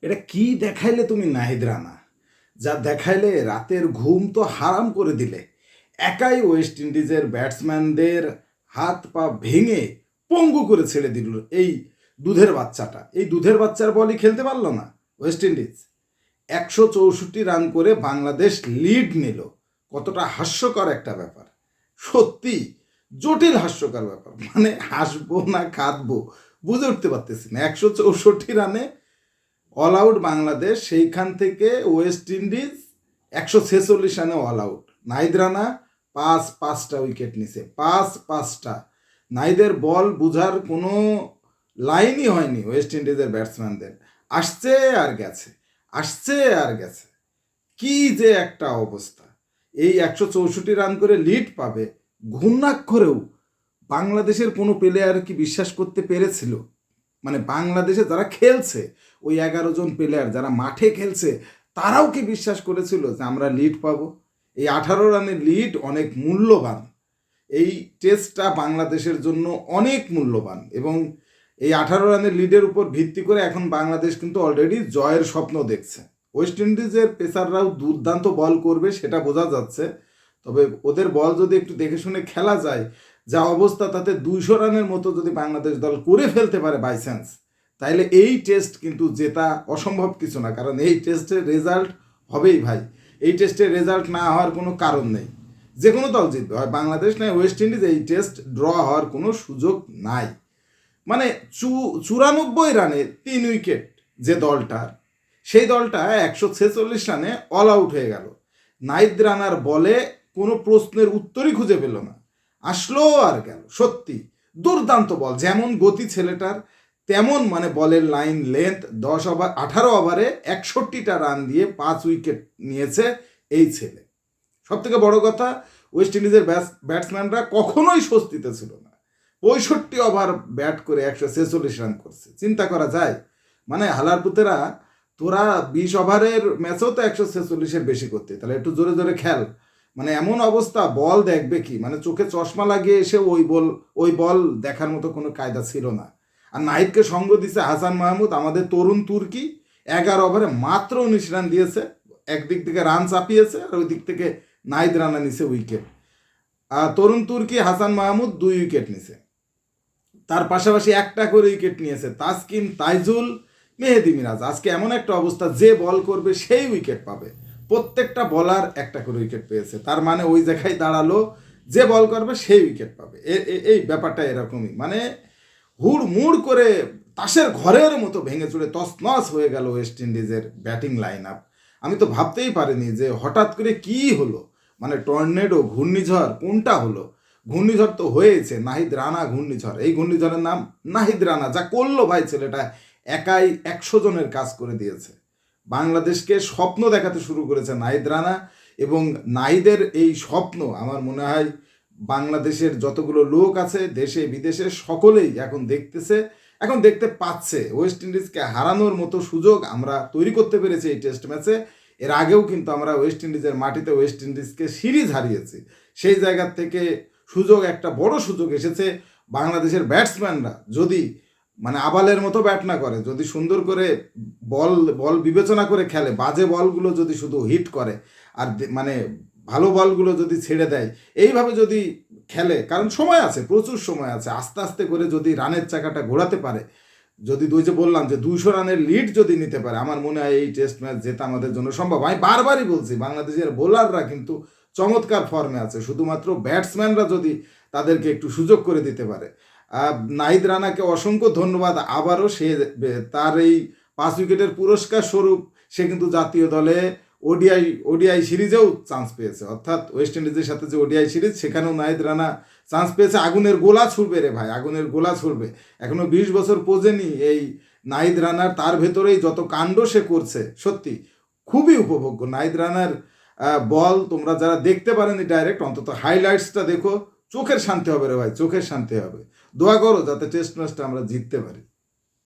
এটা কি দেখাইলে তুমি নাহিদ রানা? যা দেখাইলে রাতের ঘুম তো হারাম করে দিলে। একাই ওয়েস্ট ইন্ডিজের ব্যাটসম্যানদের হাত পা ভেঙে পঙ্গু করে ছেড়ে দিল এই দুধের বাচ্চাটা। এই দুধের বাচ্চার বলই খেলতে পারলো না ওয়েস্ট ইন্ডিজ। 164 রান করে বাংলাদেশ লিড নিল। কতটা হাস্যকর একটা ব্যাপার, সত্যি জটিল হাস্যকর ব্যাপার। মানে হাসবো না কাঁদবো বুঝে উঠতে পারতেছি না। 164 রানে অল আউট বাংলাদেশ, সেইখান থেকে ওয়েস্ট ইন্ডিজ 146 রানে অল আউট। নাহিদ রানা পাঁচটা উইকেট নিছে, পাঁচটা। নাহিদের বল বুঝার কোনো লাইনই হয়নি ওয়েস্ট ইন্ডিজের ব্যাটসম্যানদের। আসছে আর গেছে, আসছে আর গেছে। কি যে একটা অবস্থা! এই 164 রান করে লিড পাবে, ঘূর্ণাক্ষরেও বাংলাদেশের কোনো প্লেয়ার কি বিশ্বাস করতে পেরেছিল? মানে বাংলাদেশে যারা খেলছে, ওই 11 জন প্লেয়ার যারা মাঠে খেলছে, তারাও কি বিশ্বাস করেছিল যে আমরা লিড পাবো? এই 18 রানের লিড অনেক মূল্যবান। এই টেস্টটা বাংলাদেশের জন্য অনেক মূল্যবান, এবং এই 18 রানের লিডের উপর ভিত্তি করে এখন বাংলাদেশ কিন্তু অলরেডি জয়ের স্বপ্ন দেখছে। ওয়েস্ট ইন্ডিজের পেসাররাও দুর্দান্ত বল করবে, সেটা বোঝা যাচ্ছে। তবে ওদের বল যদি একটু দেখে শুনে খেলা যায়, যা অবস্থা তাতে 200 রানের মতো যদি বাংলাদেশ দল করে ফেলতে পারে বাই চান্স, তাইলে এই টেস্ট কিন্তু জেতা অসম্ভব কিছু না। কারণ এই টেস্টের রেজাল্ট হবেই ভাই। এই টেস্টের রেজাল্ট না হওয়ার কোনো কারণ নেই। যে কোনো দল জিতবে, হয় বাংলাদেশ নয় ওয়েস্ট ইন্ডিজ। এই টেস্ট ড্র হওয়ার কোনো সুযোগ নাই। মানে 94 রানে 3 উইকেট যে দলটার, সেই দলটা 146 রানে অল আউট হয়ে গেল। নাহিদ রানার বলে কোনো প্রশ্নের উত্তরই খুঁজে পেল না, আসলো আর গেল। সত্যি দুর্দান্ত বল, যেমন গতি ছেলেটার, তেমন মানে বলের লাইন লেন্থ। 18 ওভারে 61টা রান দিয়ে 5 উইকেট নিয়েছে এই ছেলে। সব থেকে বড় কথা, ওয়েস্ট ইন্ডিজের ব্যাটসম্যানরা কখনোই স্বস্তিতে ছিল না। 65 ওভার ব্যাট করে 146 রান করছে, চিন্তা করা যায়? মানে হালার পুতেরা, তোরা 20 ওভারের ম্যাচেও তো 146-এর বেশি করতে, তাহলে একটু জোরে জোরে খেল। মানে এমন অবস্থা, বল দেখবে কি, মানে চোখে চশমা লাগিয়ে এসে ওই বল দেখার মতো কোনো কায়দা ছিল না। আর নাহিদকে সঙ্গ দিছে হাসান মাহমুদ, আমাদের তরুণ তুর্কি। 11 ওভারে মাত্র 19 রান দিয়েছে। একদিক থেকে রান চাপিয়েছে, আর ওই দিক থেকে নাহিদ রানা নিছে উইকেট। তরুণ তুর্কি হাসান মাহমুদ 2 উইকেট নিছে। তার পাশাপাশি একটা করে উইকেট নিয়েছে তাসকিন, তাইজুল, মেহেদি মিরাজ। আজকে এমন একটা অবস্থা, যে বল করবে সেই উইকেট পাবে। প্রত্যেকটা বলার একটা করে উইকেট পেয়েছে। তার মানে ওই জায়গায় দাঁড়ালো, যে বল করবে সেই উইকেট পাবে। এই ব্যাপারটা এরকমই, মানে হুড়মুড় করে তাসের ঘরের মতো ভেঙে চুড়ে তছনছ হয়ে গেল ওয়েস্ট ইন্ডিজের ব্যাটিং লাইন আপ। আমি তো ভাবতেই পারিনি যে হঠাৎ করে কি হলো, মানে টর্নেডো, ঘূর্ণিঝড়, কোনটা হলো? ঘূর্ণিঝড় তো হয়েছে, নাহিদ রানা ঘূর্ণিঝড়। এই ঘূর্ণিঝড়ের নাম নাহিদ রানা। যা করলো ভাই ছেলেটা, একাই 100 জনের কাজ করে দিয়েছে। বাংলাদেশকে স্বপ্ন দেখাতে শুরু করেছে নাহিদ রানা, এবং নাহিদের এই স্বপ্ন আমার মনে হয় বাংলাদেশের যতগুলো লোক আছে দেশে বিদেশে সকলেই এখন দেখতেছে, এখন দেখতে পাচ্ছে। ওয়েস্ট ইন্ডিজকে হারানোর মতো সুযোগ আমরা তৈরি করতে পেরেছি এই টেস্ট ম্যাচে। এর আগেও কিন্তু আমরা ওয়েস্ট ইন্ডিজের মাটিতে ওয়েস্ট ইন্ডিজকে সিরিজ হারিয়েছি। সেই জায়গা থেকে একটা বড় সুযোগ এসেছে। বাংলাদেশের ব্যাটসম্যানরা যদি মানে আবালের মতো ব্যাট না করে, যদি সুন্দর করে বল বল বিবেচনা করে খেলে, বাজে বলগুলো যদি শুধু হিট করে, আর মানে ভালো বলগুলো যদি ছেড়ে দেয়, এইভাবে যদি খেলে, কারণ সময় আছে, প্রচুর সময় আছে, আস্তে আস্তে করে যদি রানের চাকাটা ঘোরাতে পারে, যদি যে বললাম যে 200 রানের লিড যদি নিতে পারে, আমার মনে হয় এই টেস্ট ম্যাচ জেতা আমাদের জন্য সম্ভব। আমি বারবারই বলছি, বাংলাদেশের বোলাররা কিন্তু চমৎকার ফর্মে আছে, শুধুমাত্র ব্যাটসম্যানরা যদি তাদেরকে একটু সুযোগ করে দিতে পারে। নাহিদ রানাকে অসংখ্য ধন্যবাদ। আবারও সে তার এই 5 উইকেটের পুরস্কার স্বরূপ সে কিন্তু জাতীয় দলে ওডিআই সিরিজেও চান্স পেয়েছে। অর্থাৎ ওয়েস্ট ইন্ডিজের সাথে যে ওডিআই সিরিজ, সেখানেও নাহিদ রানা চান্স পেয়েছে। আগুনের গোলা ছুড়বে রে ভাই, আগুনের গোলা ছুড়বে। এখনো 20 বছর পোজেনি এই নাহিদ রানার, তার ভেতরেই যত কাণ্ড সে করছে, সত্যি খুবই উপভোগ্য। নাহিদ রানার বল তোমরা যারা দেখতে পারেনি ডাইরেক্ট, অন্তত হাইলাইটসটা দেখো, চোখের শান্তি হবে রে ভাই, চোখের শান্তি হবে। দোয়া করো যাতে টেস্ট ম্যাচটা আমরা জিততে পারি।